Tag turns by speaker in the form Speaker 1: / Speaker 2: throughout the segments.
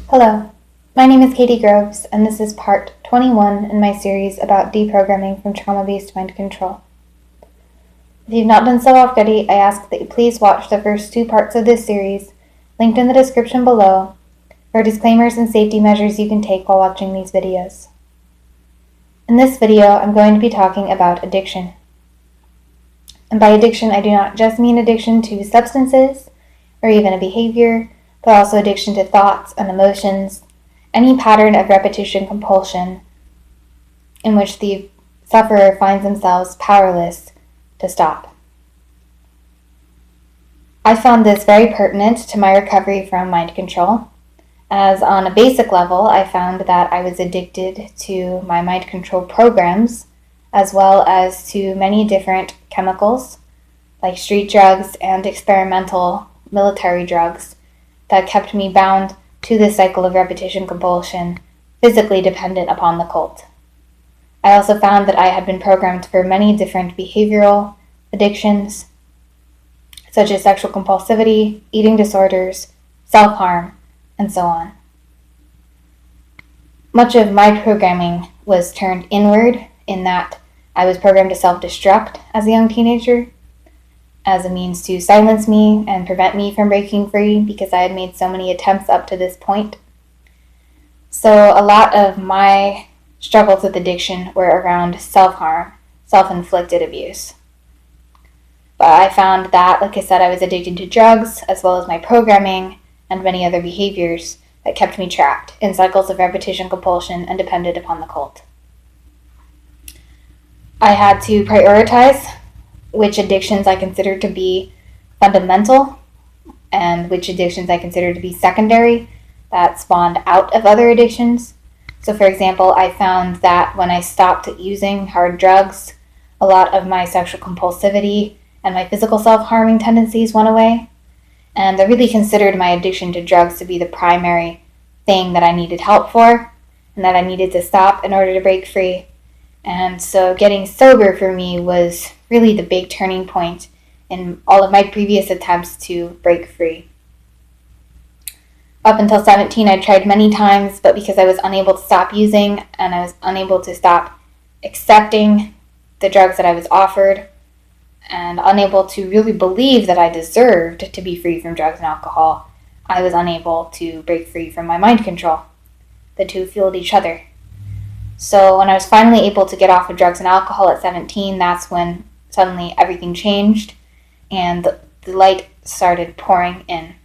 Speaker 1: Hello, my name is Katie Groves, and this is part 21 in my series about deprogramming from trauma-based mind control. If you've not done so already, I ask that you please watch the first two parts of this series, linked in the description below, for disclaimers and safety measures you can take while watching these videos. In this video, I'm going to be talking about addiction. And by addiction, I do not just mean addiction to substances or even a behavior, but also addiction to thoughts and emotions, any pattern of repetition compulsion in which the sufferer finds themselves powerless to stop. I found this very pertinent to my recovery from mind control, as on a basic level, I found that I was addicted to my mind control programs, as well as to many different chemicals, like street drugs and experimental military drugs, that kept me bound to this cycle of repetition compulsion, physically dependent upon the cult. I also found that I had been programmed for many different behavioral addictions, such as sexual compulsivity, eating disorders, self-harm, and so on. Much of my programming was turned inward in that I was programmed to self-destruct as a young teenager, as a means to silence me and prevent me from breaking free because I had made so many attempts up to this point. So a lot of my struggles with addiction were around self-harm, self-inflicted abuse. But I found that, like I said, I was addicted to drugs as well as my programming and many other behaviors that kept me trapped in cycles of repetition compulsion and dependent upon the cult. I had to prioritize which addictions I considered to be fundamental and which addictions I considered to be secondary that spawned out of other addictions. So for example, I found that when I stopped using hard drugs, a lot of my sexual compulsivity and my physical self-harming tendencies went away. And I really considered my addiction to drugs to be the primary thing that I needed help for and that I needed to stop in order to break free. And so getting sober for me was really the big turning point in all of my previous attempts to break free. Up until 17, I tried many times, but because I was unable to stop using and I was unable to stop accepting the drugs that I was offered and unable to really believe that I deserved to be free from drugs and alcohol, I was unable to break free from my mind control. The two fueled each other. So when I was finally able to get off of drugs and alcohol at 17, that's when suddenly everything changed and the light started pouring in.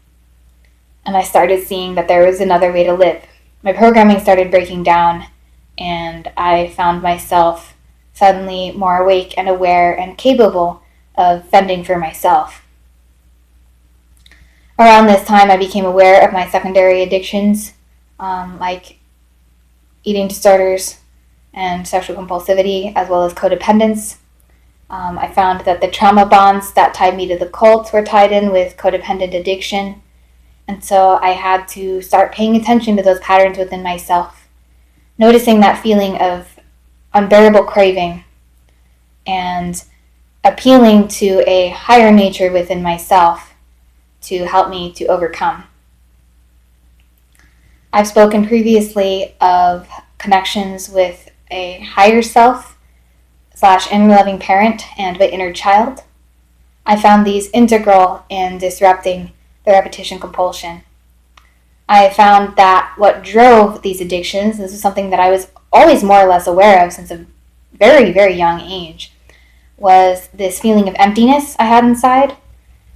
Speaker 1: And I started seeing that there was another way to live. My programming started breaking down and I found myself suddenly more awake and aware and capable of fending for myself. Around this time, I became aware of my secondary addictions, like eating disorders and sexual compulsivity, as well as codependence. I found that the trauma bonds that tied me to the cult were tied in with codependent addiction. And so I had to start paying attention to those patterns within myself, noticing that feeling of unbearable craving and appealing to a higher nature within myself to help me to overcome. I've spoken previously of connections with a higher self / inner loving parent and my inner child. I found these integral in disrupting the repetition compulsion. I found that what drove these addictions, this is something that I was always more or less aware of since a very, very young age, was this feeling of emptiness I had inside.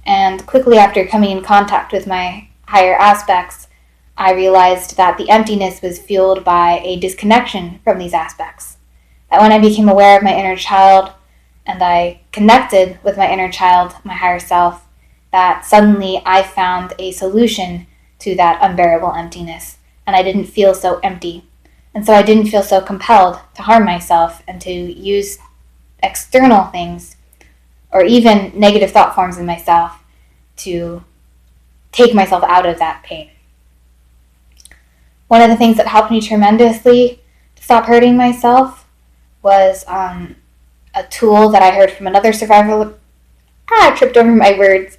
Speaker 1: And quickly after coming in contact with my higher aspects, I realized that the emptiness was fueled by a disconnection from these aspects. That when I became aware of my inner child and I connected with my inner child, my higher self, that suddenly I found a solution to that unbearable emptiness, and I didn't feel so empty. And so I didn't feel so compelled to harm myself and to use external things or even negative thought forms in myself to take myself out of that pain. One of the things that helped me tremendously to stop hurting myself was a tool that I heard from another survivor. I tripped over my words.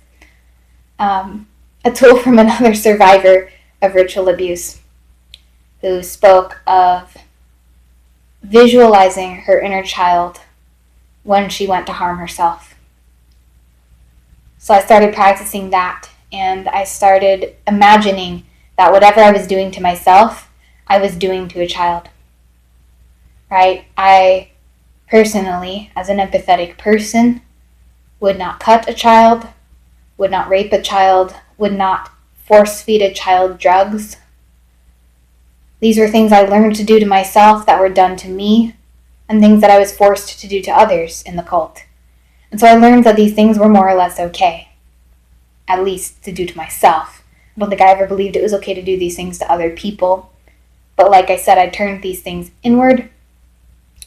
Speaker 1: A tool from another survivor of ritual abuse. who spoke of visualizing her inner child when she went to harm herself. So I started practicing that, and I started imagining that whatever I was doing to myself, I was doing to a child. Right? I personally, as an empathetic person, would not cut a child, would not rape a child, would not force feed a child drugs. These were things I learned to do to myself that were done to me, and things that I was forced to do to others in the cult. And so I learned that these things were more or less okay, at least to do to myself. I don't think I ever believed it was okay to do these things to other people. But like I said, I turned these things inward,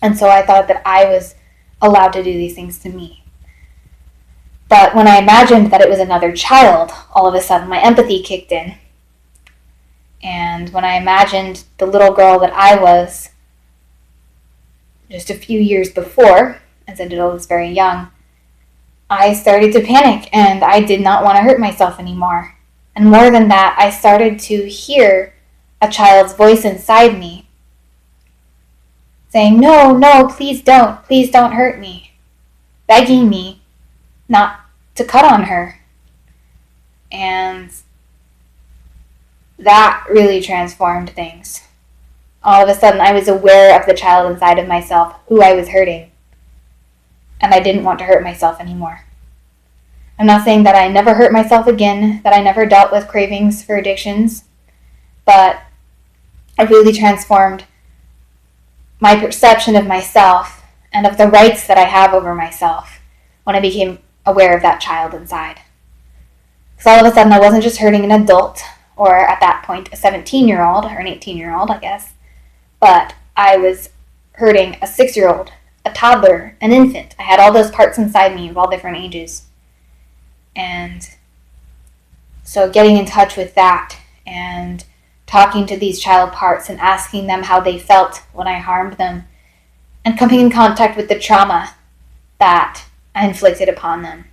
Speaker 1: and so I thought that I was allowed to do these things to me. But when I imagined that it was another child, all of a sudden my empathy kicked in. And when I imagined the little girl that I was just a few years before, as I did all this very young, I started to panic, and I did not want to hurt myself anymore. And more than that, I started to hear a child's voice inside me saying, "No, no, please don't hurt me," begging me not to cut on her. And that really transformed things. All of a sudden, I was aware of the child inside of myself who I was hurting, and I didn't want to hurt myself anymore. I'm not saying that I never hurt myself again, that I never dealt with cravings for addictions, but it really transformed my perception of myself and of the rights that I have over myself when I became aware of that child inside. Because all of a sudden I wasn't just hurting an adult, or at that point a 17-year-old or an 18-year-old, I guess, but I was hurting a 6-year-old, a toddler, an infant. I had all those parts inside me of all different ages. And so getting in touch with that and talking to these child parts and asking them how they felt when I harmed them, and coming in contact with the trauma that I inflicted upon them,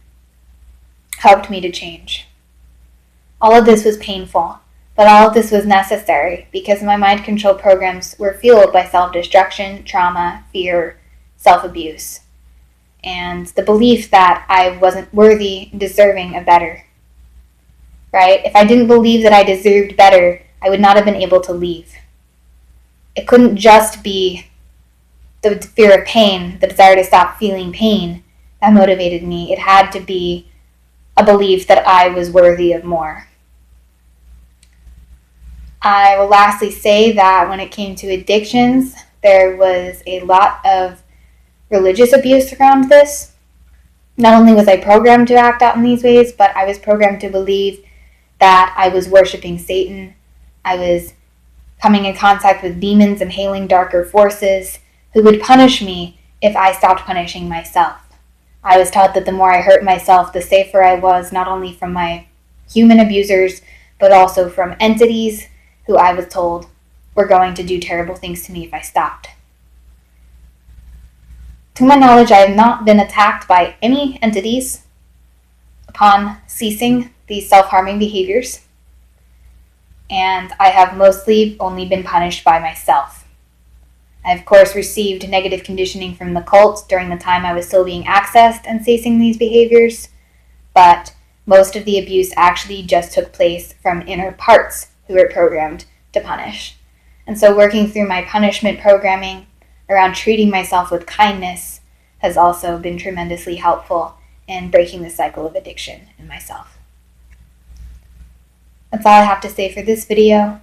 Speaker 1: helped me to change. All of this was painful, but all of this was necessary because my mind control programs were fueled by self-destruction, trauma, fear, self-abuse, and the belief that I wasn't worthy, deserving of better. Right? If I didn't believe that I deserved better, I would not have been able to leave. It couldn't just be the fear of pain, the desire to stop feeling pain that motivated me. It had to be a belief that I was worthy of more. I will lastly say that when it came to addictions, there was a lot of religious abuse around this. Not only was I programmed to act out in these ways, but I was programmed to believe that I was worshiping Satan. I was coming in contact with demons and hailing darker forces who would punish me if I stopped punishing myself. I was taught that the more I hurt myself, the safer I was, not only from my human abusers, but also from entities who I was told were going to do terrible things to me if I stopped. To my knowledge, I have not been attacked by any entities upon ceasing these self-harming behaviors, and I have mostly only been punished by myself. I, of course, received negative conditioning from the cult during the time I was still being accessed and ceasing these behaviors, but most of the abuse actually just took place from inner parts who were programmed to punish. And so working through my punishment programming around treating myself with kindness has also been tremendously helpful in breaking the cycle of addiction in myself. That's all I have to say for this video.